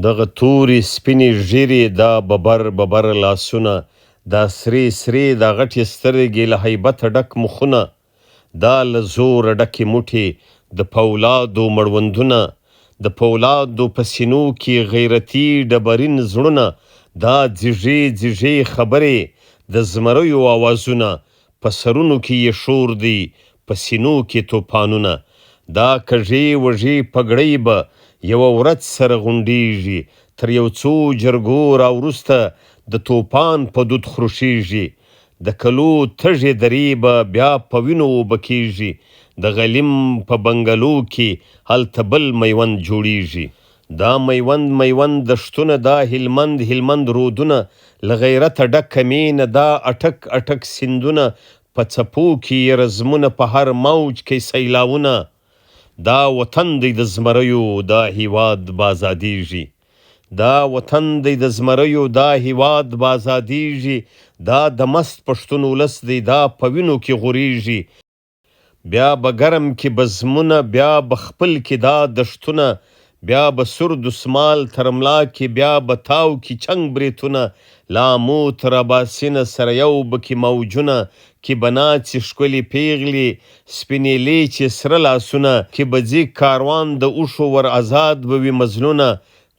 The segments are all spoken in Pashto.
دغه تورې سپینې ږیرې، دا ببر ببر لاسونه، دا سرې سرې دا غټې سترګې، له هیبته ډک مخونه، دا له زوره ډکې موټې، د پولادو مړوندونه، د پولادو په سینو کې غیرتي ډبرین زړونه، دا ځیږې ځیږې خبرې، د زمریو آوازونه، په سرونو کې یې شور دی، په سینو کې توپانونه، دا کږې وږې پګړۍ به یوه ورځ سره غونډېږي، تر یو څو جرګو راوروسته د توپان په دود خروشېږي، د کلو تږې درې به بیا په وینو اوبه کېږي، د غلیم په بنګلو کې هلته بل میوند جوړیږي. دا میوند میوند دشتونه، دا هلمند هلمند رودونه، له غیرته ډکه مینه، دا اټک اټک سیندونه، په څپو کې یې رزمونه، په هر موج کې سیلاونه، دا وطن دی د زمریو، دا هیواد به ازادیږي. دا وطن دی د زمریو، دا هیواد به ازادیږي. دا د مست پښتون ولس دی، دا په وینو کې غوریږي. بیا به ګرم کې بزمونه، بیا به خپل کې دا دشتونه، بیا به سور دسمال تر ملا کې، بیا به تاو کې چنګ بریتونه، لامو تر اباسینه سره یو به کې موجونه، کې به ناڅي ښکلې پیغلې، سپینې لیچې سره لاسونه، کې به ځي کاروان د اوښو ور ازاد به وي مزلونه،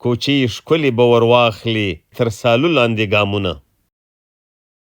کوچې ښکلې به ور واخلي تر سالو لاندې ګامونه.